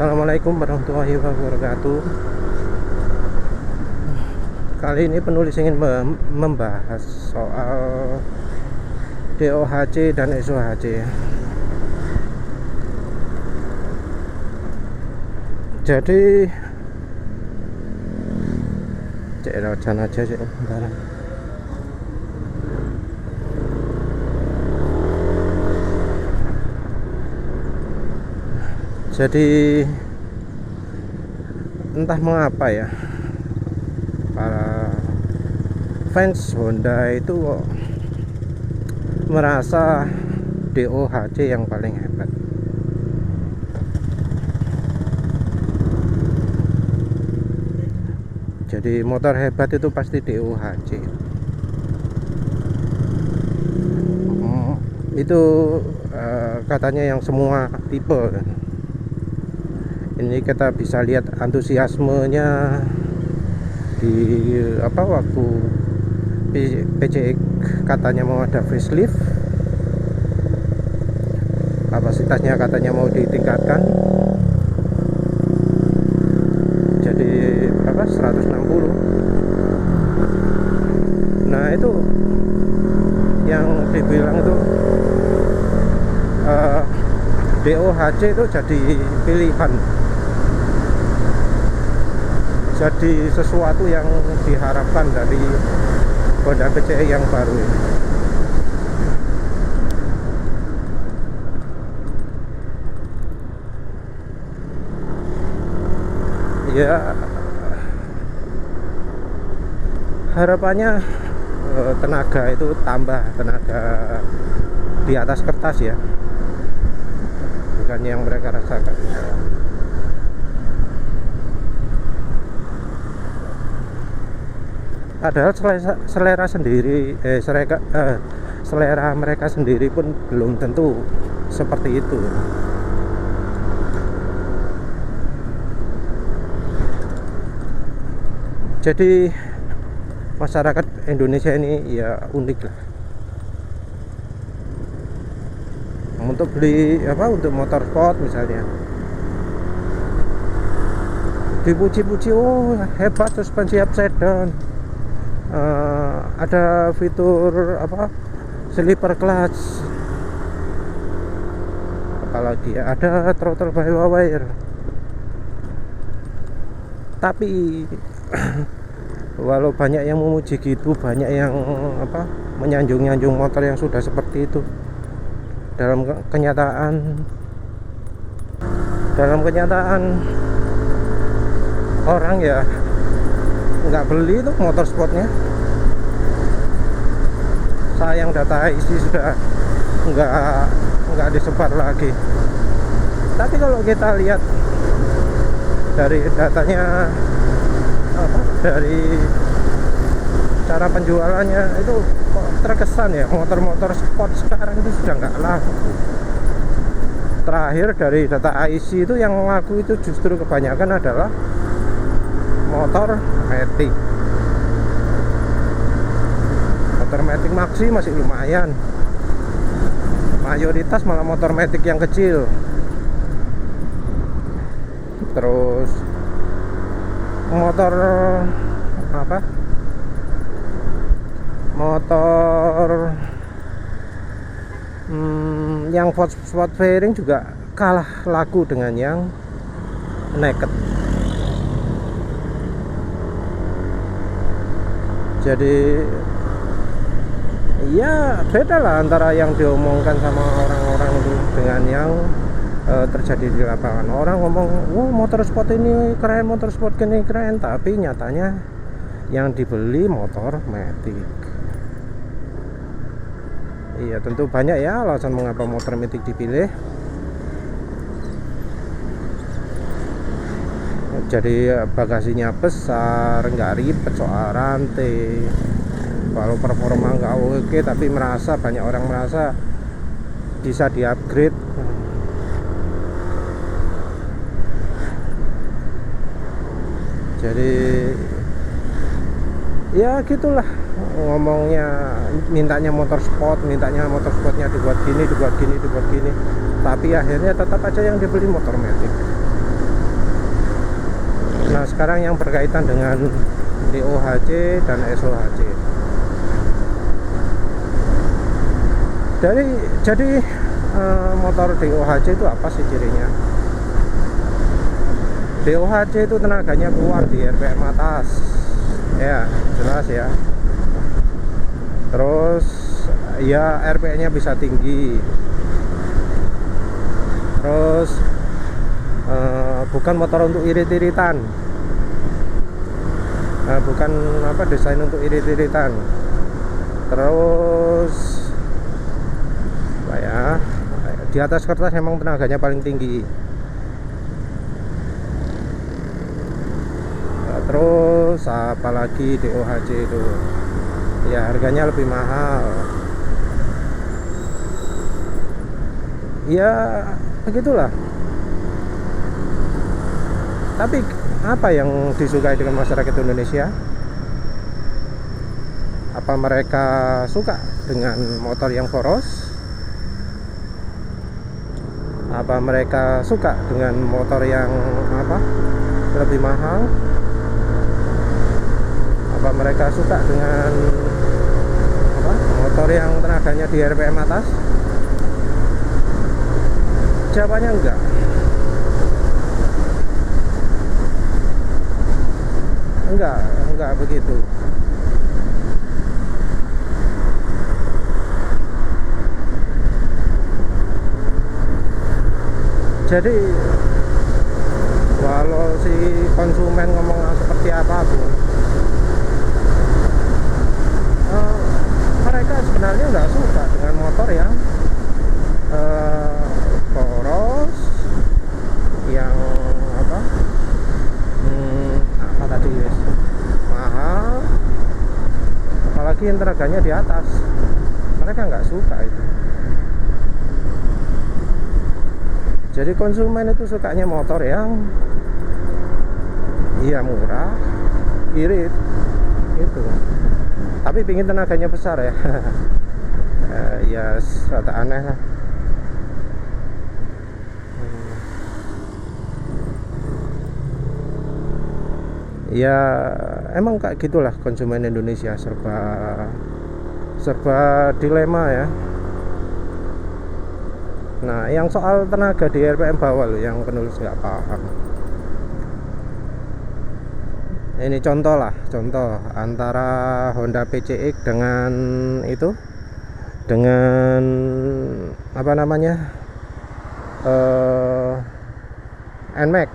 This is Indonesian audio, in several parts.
Assalamualaikum warahmatullahi wabarakatuh. Kali ini penulis ingin membahas soal DOHC dan SOHC. Jadi jangan aja sih bentar. Jadi entah mengapa ya, para fans Honda itu merasa DOHC yang paling hebat. Jadi motor hebat itu pasti DOHC. Itu katanya yang semua tipe. Ini kita bisa lihat antusiasmenya di waktu PCX katanya mau ada facelift, kapasitasnya katanya mau ditingkatkan jadi 160. Nah itu yang dibilang itu DOHC itu jadi pilihan, jadi sesuatu yang diharapkan dari Honda PCX yang baru ini. Ya, harapannya tenaga itu tambah, tenaga di atas kertas ya, bukan yang mereka rasakan. Padahal selera sendiri, selera mereka sendiri pun belum tentu seperti itu. Jadi masyarakat Indonesia ini ya unik lah. Untuk beli untuk motor sport misalnya, dipuji-puji, oh hebat suspensi upside down, ada fitur sleeper clutch, apalagi ada throttle by wire. Tapi walau banyak yang memuji gitu, banyak yang menyanjung-nyanjung motor yang sudah seperti itu, dalam kenyataan orang ya nggak beli itu motor sportnya. Sayang data isi sudah nggak disebar lagi. Tapi kalau kita lihat dari datanya, dari cara penjualannya itu kok terkesan ya motor-motor sport sekarang itu sudah nggak laku. Terakhir dari data IC itu yang laku itu justru kebanyakan adalah motor Matic. Motor Matic Maxi masih lumayan, mayoritas malah motor Matic yang kecil. Terus motor yang sport fairing juga kalah laku dengan yang naked. Jadi ya beda lah antara yang diomongkan sama orang-orang itu dengan yang terjadi di lapangan. Orang ngomong, motor sport ini keren, motor sport ini keren, tapi nyatanya yang dibeli motor Matic. Iya, tentu banyak ya alasan mengapa motor Matic dipilih. Jadi bagasinya besar, nggak ribet soal rantai. Kalau performa nggak oke, tapi banyak orang merasa bisa di-upgrade. Jadi ya gitulah ngomongnya, mintanya motor sportnya dibuat gini, tapi akhirnya tetap aja yang dibeli motor Matic. Nah sekarang yang berkaitan dengan DOHC dan SOHC. Jadi motor DOHC itu apa sih cirinya? DOHC itu tenaganya keluar di RPM atas, ya jelas ya. Terus ya RPM nya bisa tinggi. Terus bukan motor untuk irit-iritan, bukan desain untuk irit-iritan. Terus apa ya, di atas kertas emang tenaganya paling tinggi. Terus apalagi DOHC itu ya harganya lebih mahal ya, begitulah. Tapi apa yang disukai dengan masyarakat Indonesia? Apa mereka suka dengan motor yang poros? Apa mereka suka dengan motor yang lebih mahal? Apa mereka suka dengan motor yang tenaganya di RPM atas? Jawabannya enggak. Enggak begitu. Jadi walau si konsumen ngomong seperti apapun, mereka sebenarnya nggak suka dengan motor yang poros, yang tadi mahal, apalagi yang tenaganya di atas. Mereka nggak suka itu. Jadi konsumen itu sukanya motor yang murah, irit itu, tapi pingin tenaganya besar ya. Ya rada aneh lah. Ya emang kayak gitulah konsumen Indonesia, serba dilema ya. Nah yang soal tenaga di RPM bawah loh yang penulis nggak paham. Ini contoh antara Honda PCX dengan NMAX.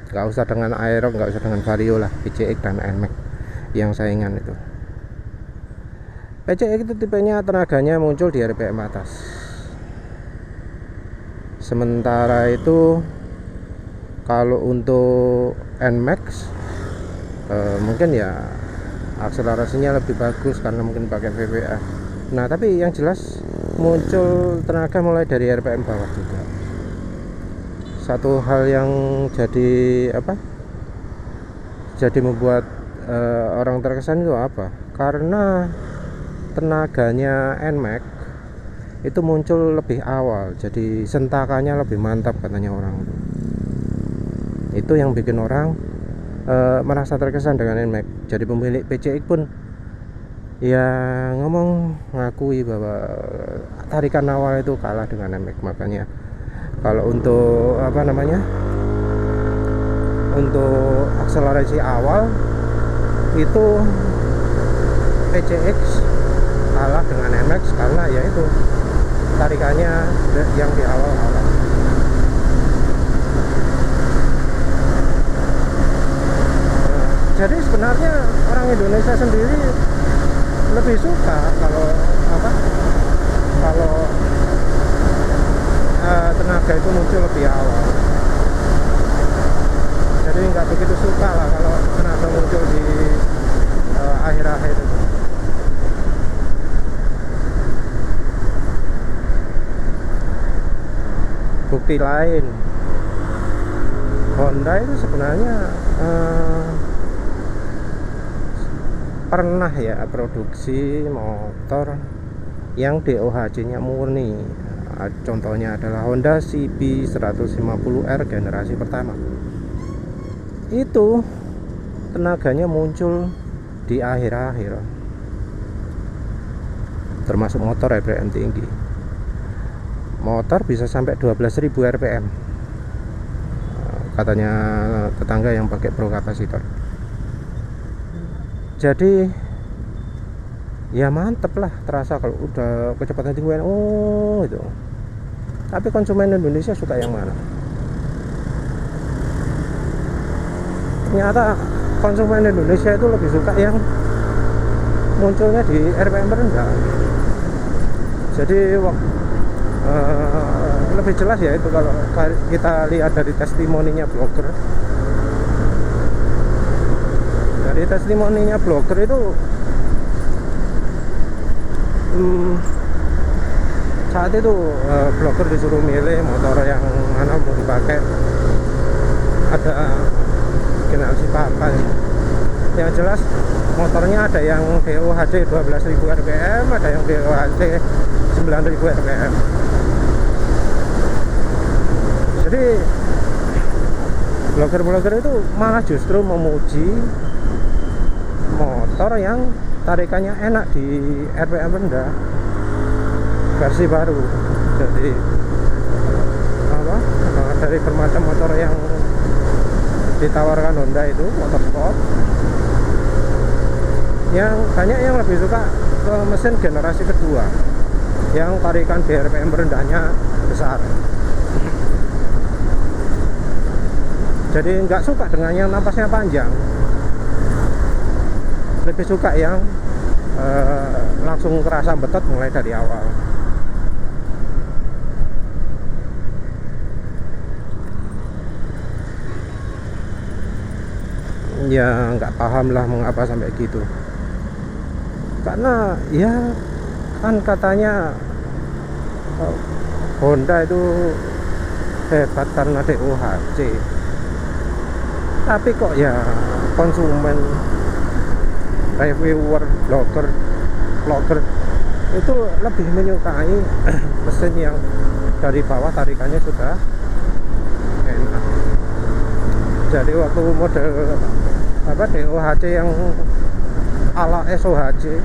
Nggak usah dengan Aerox, nggak usah dengan Vario lah, PCX dan NMAX yang saingan itu. PCX itu tipenya tenaganya muncul di RPM atas, sementara itu kalau untuk NMAX mungkin ya akselerasinya lebih bagus karena mungkin pakai VVA. Nah tapi yang jelas muncul tenaga mulai dari RPM bawah juga. Satu hal yang jadi membuat orang terkesan itu apa? Karena tenaganya NMAX itu muncul lebih awal, jadi sentakannya lebih mantap katanya orang. Itu yang bikin orang merasa terkesan dengan NMAX. Jadi pemilik PCX pun ya ngakui bahwa tarikan awal itu kalah dengan NMAX. Makanya kalau untuk untuk akselerasi awal itu PCX kalah dengan NMAX karena ya itu tarikannya yang di awal-awal. Jadi sebenarnya orang Indonesia sendiri lebih suka kalau tenaga itu muncul lebih awal. Jadi nggak begitu suka lah kalau tenaga muncul di akhir-akhir itu. Bukti lain, Honda itu sebenarnya pernah ya produksi motor yang DOHC nya murni. Contohnya adalah Honda CB 150R generasi pertama. itu tenaganya muncul di akhir-akhir, termasuk motor RPM tinggi. Motor bisa sampai 12.000 RPM katanya tetangga yang pakai pro kapasitor. Jadi ya mantep lah, terasa kalau udah kecepatan tinggi. Oh itu. Tapi konsumen Indonesia suka yang mana? Ternyata konsumen Indonesia itu lebih suka yang munculnya di RPM rendah. Jadi lebih jelas ya itu kalau kita lihat dari testimoninya blogger. Dari testimoninya blogger itu saat itu blogger disuruh milih motor yang mana mau dipakai. Ada generasi apa ya. Yang jelas motornya ada yang DOHC 12.000 rpm, ada yang DOHC 9.000 rpm. Jadi blogger-blogger itu malah justru memuji motor yang tarikannya enak di RPM rendah, versi baru. Jadi dari bermacam motor yang ditawarkan Honda itu, motor sport, yang banyak yang lebih suka ke mesin generasi kedua yang tarikan di RPM rendahnya besar. Jadi nggak suka dengan yang napasnya panjang, lebih suka yang langsung kerasa betot mulai dari awal. Ya nggak paham lah mengapa sampai gitu, karena ya kan katanya Honda itu hebat karena DOHC, tapi kok ya konsumen, reviewer, blogger itu lebih menyukai mesin yang dari bawah tarikannya sudah enak. Jadi waktu model DOHC yang ala SOHC,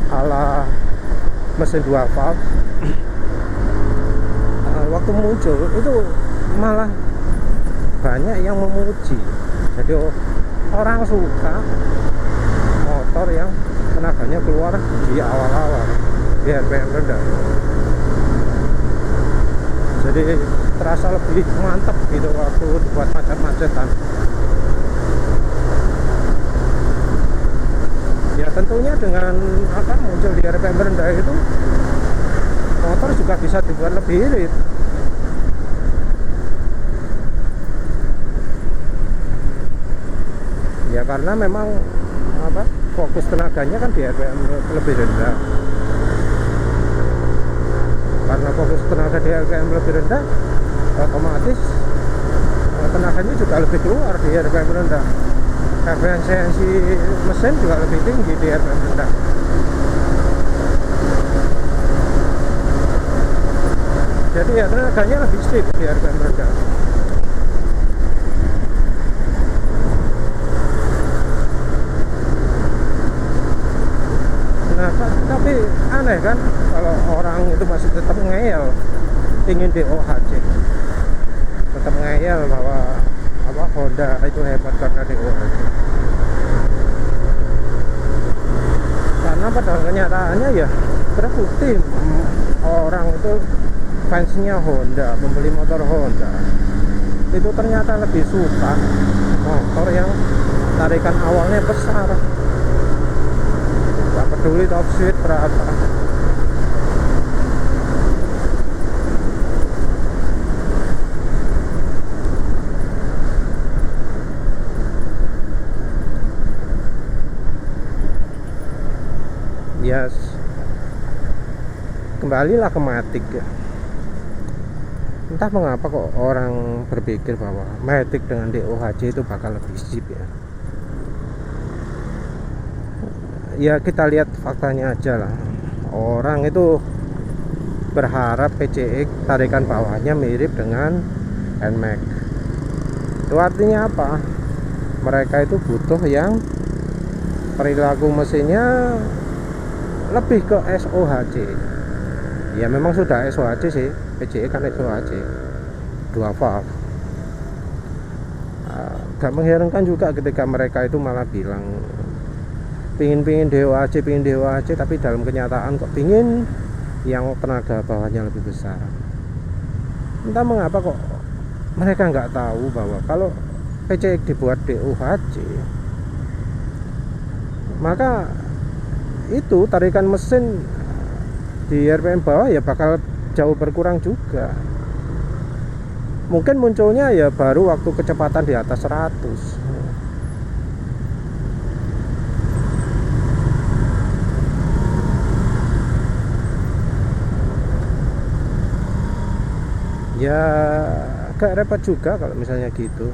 ala mesin 2 valve, waktu muncul itu malah banyak yang memuji. Jadi orang suka motor yang tenaganya keluar di awal-awal di RPM rendah. Jadi terasa lebih mantap gitu waktu buat macet-macetan. Ya tentunya dengan muncul di RPM rendah itu, motor juga bisa dibuat lebih irit. Ya karena memang fokus tenaganya kan di RPM lebih rendah. Karena fokus tenaga di RPM lebih rendah, otomatis tenaganya juga lebih keluar di RPM rendah. Efisiensi mesin juga lebih tinggi di RPM rendah. Jadi ya tenaganya lebih stiff di RPM rendah. Nah, tapi aneh kan kalau orang itu masih tetap ngeyel ingin DOHC, tetap ngeyel bahwa Honda itu hebat karena DOHC. Karena pada kenyataannya ya terbukti orang itu fansnya Honda, membeli motor Honda itu ternyata lebih suka motor yang tarikan awalnya besar. Gak peduli top speed berapa. Yes, kembalilah ke Matic ya. Entah mengapa kok orang berpikir bahwa Matic dengan DOHC itu bakal lebih cheap ya. Ya kita lihat faktanya aja lah. Orang itu berharap PCX tarikan bawahnya mirip dengan NMAX. Itu artinya apa? mereka itu butuh yang perilaku mesinnya lebih ke SOHC. Ya memang sudah SOHC sih, PCE kan SOHC 2 valve. Gak mengherankan juga ketika mereka itu malah bilang pingin DOHC, tapi dalam kenyataan kok pingin yang tenaga bawahnya lebih besar. Entah mengapa kok mereka nggak tahu bahwa kalau PCX dibuat DOHC, maka itu tarikan mesin di RPM bawah ya bakal jauh berkurang juga. Mungkin munculnya ya baru waktu kecepatan di atas 100. Ya agak repot juga kalau misalnya gitu.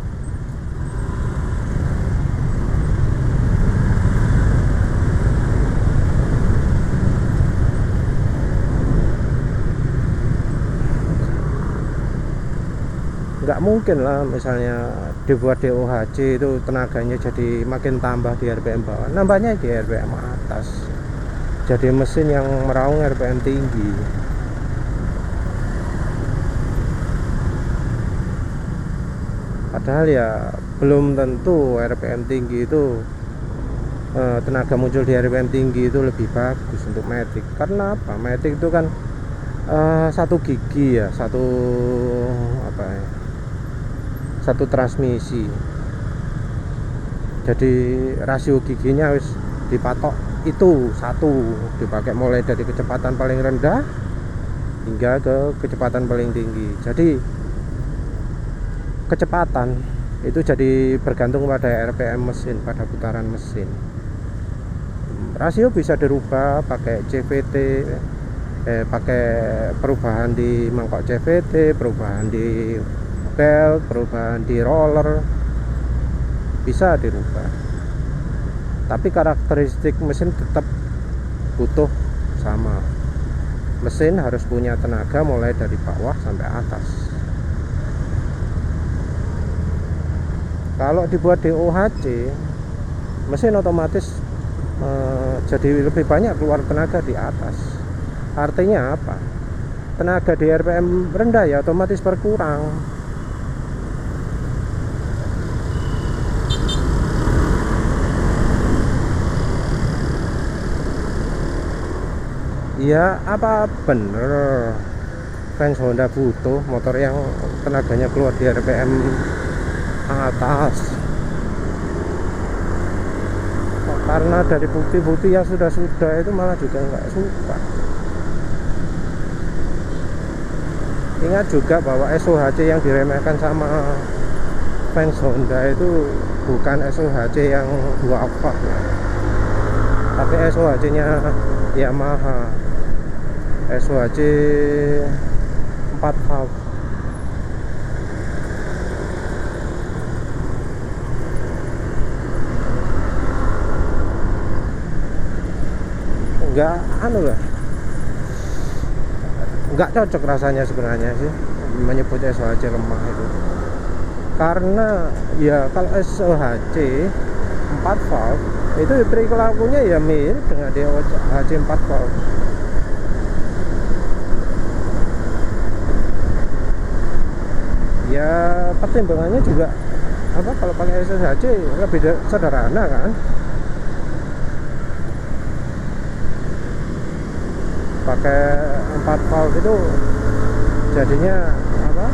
Nggak mungkin lah misalnya dibuat DOHC itu tenaganya jadi makin tambah di RPM bawah, nambahnya di RPM atas, jadi mesin yang meraung RPM tinggi. Padahal ya belum tentu RPM tinggi itu tenaga muncul di RPM tinggi itu lebih bagus untuk matic. Karena apa? Matic itu kan satu gigi ya, satu apa ya, satu transmisi. Jadi rasio giginya harus dipatok itu satu, dipakai mulai dari kecepatan paling rendah hingga ke kecepatan paling tinggi. Jadi kecepatan itu jadi bergantung pada RPM mesin, pada putaran mesin. Rasio bisa dirubah pakai CVT, pakai perubahan di mangkok CVT, perubahan di belt, perubahan di roller, bisa dirubah. Tapi karakteristik mesin tetap butuh sama. Mesin harus punya tenaga mulai dari bawah sampai atas. Kalau dibuat DOHC, mesin otomatis jadi lebih banyak keluar tenaga di atas. Artinya apa? Tenaga di RPM rendah ya otomatis berkurang. Ya apa bener fans Honda butuh motor yang tenaganya keluar di RPM atas? Karena dari bukti-bukti yang sudah itu malah juga nggak suka. Ingat juga bahwa SOHC yang diremehkan sama fans Honda itu bukan SOHC yang 2 valve ya, tapi SOHC nya Yamaha, SOHC 4 valve. Enggak enggak cocok rasanya sebenarnya sih menyebut SOHC lemah itu. Karena ya kalau SOHC 4 valve itu perilakunya ya mirip dengan DOHC 4 valve. Ya pertimbangannya juga apa, kalau pakai SOHC lebih sederhana kan, pakai 4 valve itu jadinya apa,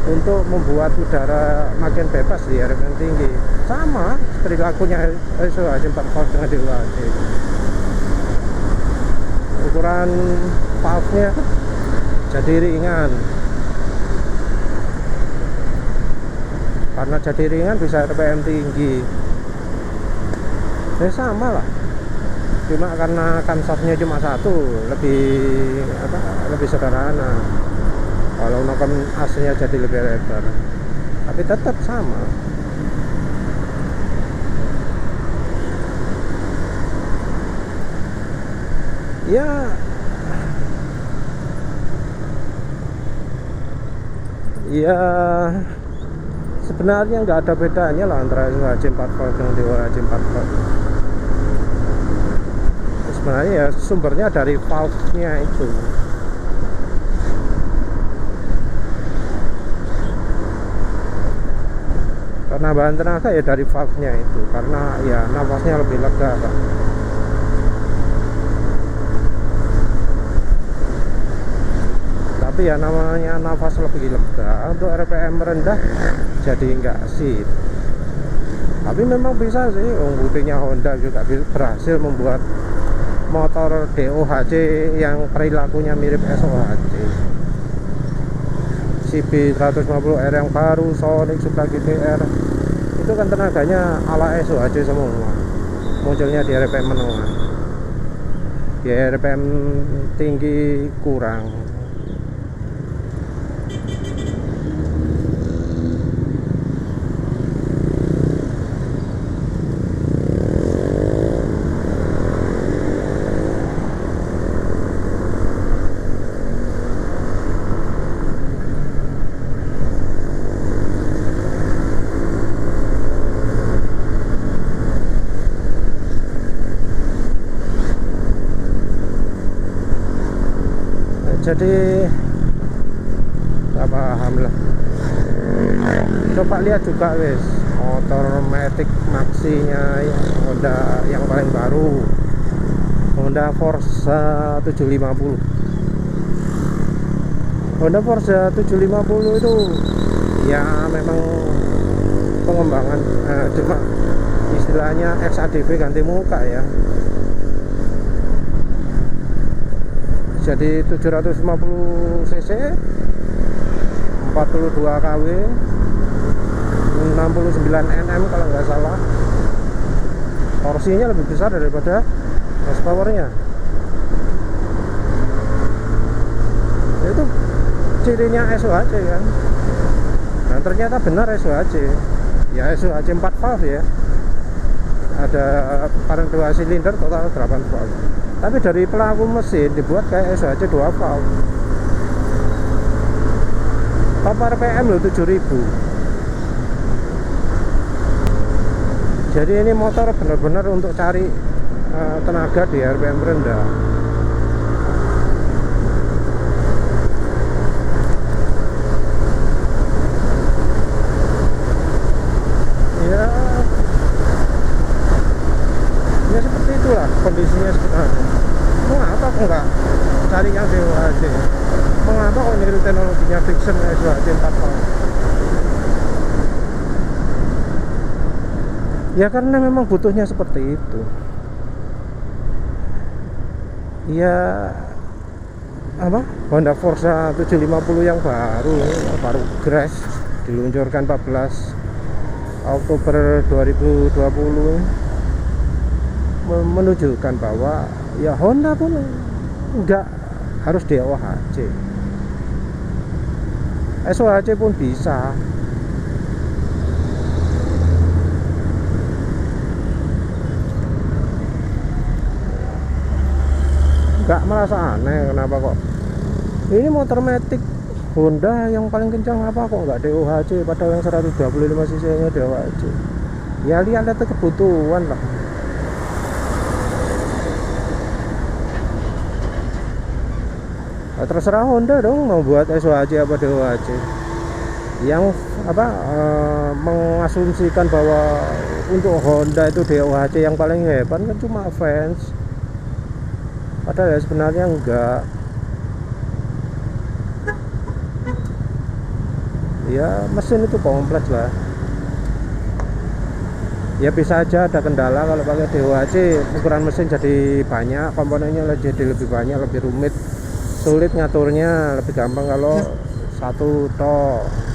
untuk membuat udara makin bebas di RPM tinggi. Sama perilakunya SOHC 4 valve dengan DOHC. Ukuran valve-nya jadi ringan. Karena jadi ringan bisa RPM tinggi. Ya sama lah. Cuma karena kamsatnya cuma satu, lebih sederhana. Kalau noken aslinya jadi lebih lebar, tapi tetap sama. Ya sebenarnya nggak ada bedanya lah antara SOHC 4 valve dengan DOHC 4 valve. Sebenarnya ya sumbernya dari valve-nya itu. Penambahan tenaga ya dari valve-nya itu, karena ya nafasnya lebih lega Pak. Tapi ya namanya nafas lebih lega, untuk RPM rendah jadi nggak sip. Tapi memang bisa sih, buktinya Honda juga berhasil membuat motor DOHC yang perilakunya mirip SOHC. CB150R yang baru, Sonic, Supra GTR, itu kan tenaganya ala SOHC semua, munculnya di RPM menengah. Di RPM tinggi kurang. Jadi nggak paham lah. Coba lihat juga wes motor Matic Maxi-nya Honda yang paling baru, Honda Forza 750. Honda Forza 750 itu ya memang pengembangan, cuma istilahnya XADV ganti muka ya. Jadi 750 cc, 42 kW, 69 Nm kalau nggak salah. Torsinya lebih besar daripada horsepower-nya. Itu cirinya SOHC kan. Nah ternyata benar SOHC. Ya SOHC 4 valve ya. Ada parent 2 silinder, total 8 valve. Tapi dari pelaku mesin dibuat kayak SOHC 2 valve. Top RPM loh 7000. Jadi ini motor benar-benar untuk cari tenaga di RPM rendah. Ya seperti itulah kondisinya sebenarnya. Mengapa kok nggak cari yang DOHC? Mengapa kok niru teknologinya Friction SOHC 4 valve? Ya karena memang butuhnya seperti itu. Ya apa? Honda Forza 750 yang baru crash, diluncurkan 14 Oktober 2020, menunjukkan bahwa ya Honda pun enggak harus DOHC, SOHC pun bisa. Enggak merasa aneh kenapa kok ini motor Matic Honda yang paling kencang apa kok enggak DOHC, padahal yang 125 cc nya DOHC. Ya lihat itu kebutuhan lah. Nah, terserah Honda dong mau buat SOHC apa DOHC. Yang mengasumsikan bahwa untuk Honda itu DOHC yang paling hebat kan cuma fans. Padahal ya sebenarnya enggak. Ya mesin itu kompleks lah. Ya bisa aja ada kendala kalau pakai DOHC, ukuran mesin jadi banyak, komponennya jadi lebih banyak, lebih rumit, sulit ngaturnya, lebih gampang kalau satu tok.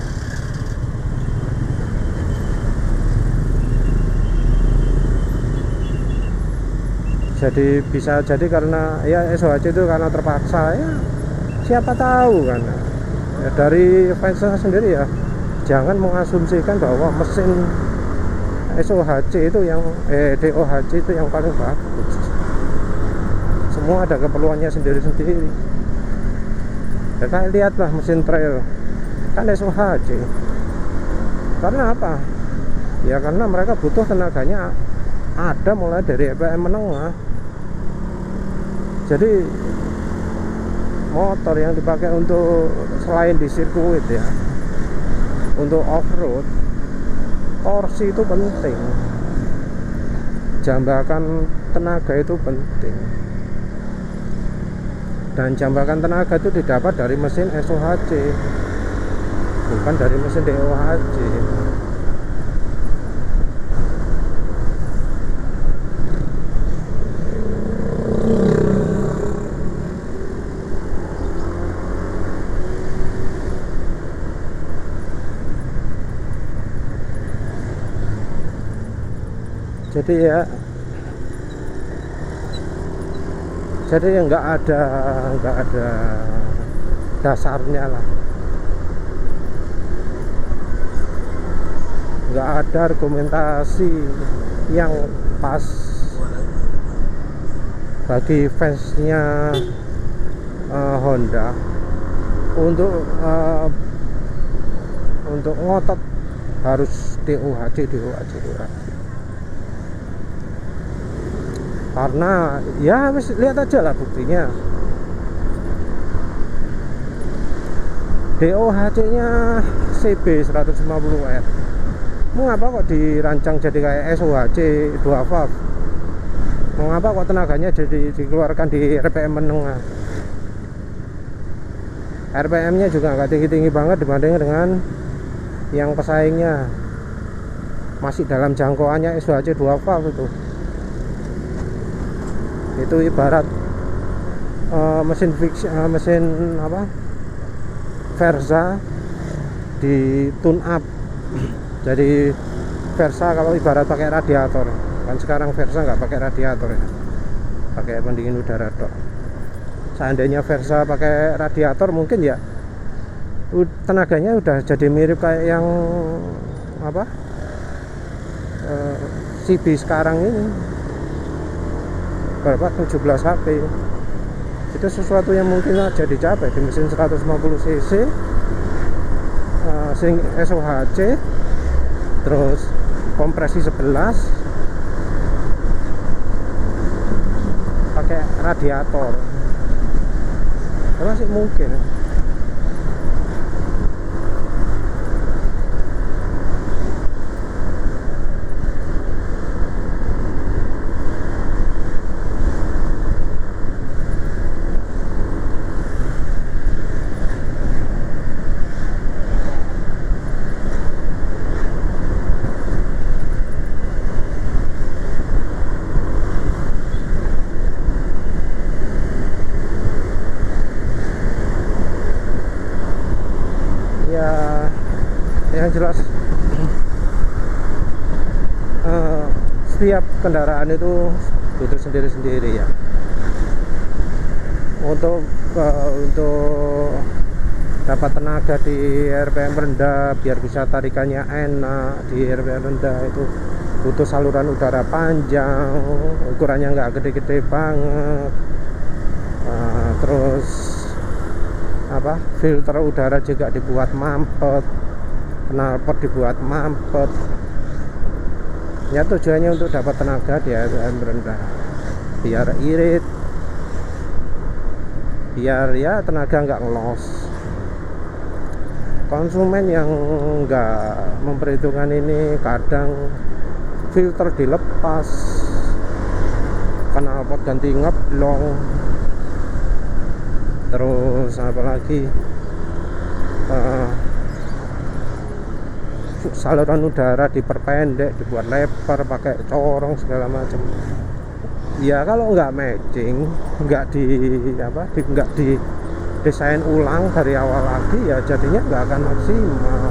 Jadi bisa jadi karena ya SOHC itu karena terpaksa ya, siapa tahu kan ya, dari fansnya sendiri ya jangan mengasumsikan bahwa mesin SOHC itu yang DOHC itu yang paling bagus. Semua ada keperluannya sendiri-sendiri. Ya, kalian lihatlah mesin trail kan SOHC. Karena apa? Ya karena mereka butuh tenaganya ada mulai dari RPM menengah. Jadi motor yang dipakai untuk selain di sirkuit ya, untuk off-road, torsi itu penting, jambakan tenaga itu penting. Dan jambakan tenaga itu didapat dari mesin SOHC, bukan dari mesin DOHC. Jadi ya nggak ada dasarnya lah, nggak ada argumentasi yang pas bagi fansnya Honda untuk ngotot harus DOHC. Karena ya lihat aja lah buktinya, DOHC nya CB 150R, mengapa kok dirancang jadi kayak SOHC 2 valve? Mengapa kok tenaganya jadi dikeluarkan di RPM menengah? RPM nya juga nggak tinggi-tinggi banget dibanding dengan yang pesaingnya, masih dalam jangkauannya SOHC 2 valve itu ibarat mesin Versa di tune up. Jadi Versa kalau ibarat pakai radiator, kan sekarang Versa nggak pakai radiator ya, pakai pendingin udara tok. Seandainya Versa pakai radiator mungkin ya tenaganya udah jadi mirip kayak yang CB sekarang ini, berapa 17 HP. Itu sesuatu yang mungkin aja dicapai di mesin 150 cc sing SOHC, terus kompresi 11, pakai radiator, masih mungkin. Yang jelas setiap kendaraan itu butuh sendiri-sendiri ya. Untuk dapat tenaga di RPM rendah biar bisa tarikannya enak di RPM rendah itu butuh saluran udara panjang, ukurannya nggak gede-gede banget. Terus filter udara juga dibuat mampet, knalpot dibuat mampet. Ya tujuannya untuk dapat tenaga di RPM rendah, biar irit, biar ya tenaga nggak ngelos. Konsumen yang nggak memperhitungkan ini kadang filter dilepas, knalpot ganti ngeblong, terus apalagi saluran udara diperpendek, dibuat lebar, pakai corong segala macam. Ya kalau nggak matching, nggak di desain ulang dari awal lagi, ya jadinya nggak akan maksimal.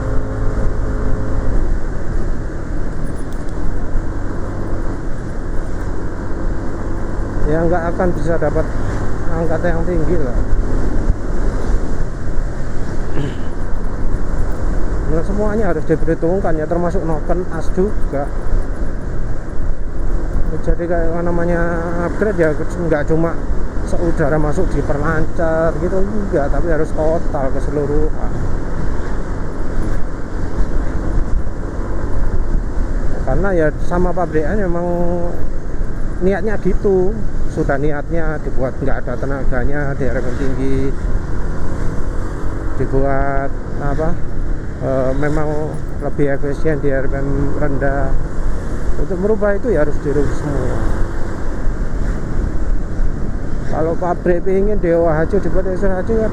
Ya nggak akan bisa dapat angka yang tinggi lah. Nah, semuanya harus diperhitungkan ya, termasuk noken as juga. Jadi kayak namanya upgrade ya nggak cuma udara masuk diperlancar gitu, enggak, tapi harus total keseluruhan. karena ya sama pabrikan memang niatnya gitu, sudah niatnya dibuat nggak ada tenaganya di RPM tinggi, dibuat memang lebih efisien di RPM rendah. Untuk merubah itu ya harus dirubah semua. Kalau pabrik ingin DOHC dibuat SOHC ya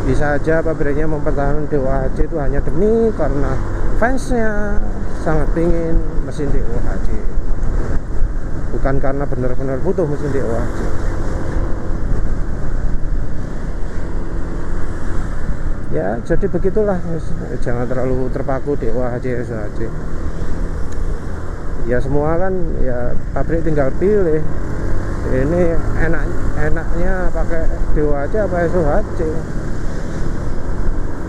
bisa aja pabriknya mempertahankan DOHC itu hanya demi karena fansnya sangat pingin mesin DOHC, bukan karena benar-benar butuh mesin DOHC. Ya jadi begitulah, jangan terlalu terpaku DOHC SOHC. Ya semua kan ya pabrik tinggal pilih, ini enaknya pakai DOHC apa SOHC.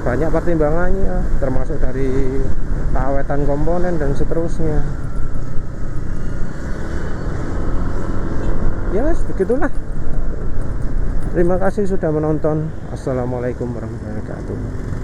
Banyak pertimbangannya, termasuk dari keawetan komponen dan seterusnya. Ya begitulah. Terima kasih sudah menonton. Assalamualaikum warahmatullahi wabarakatuh.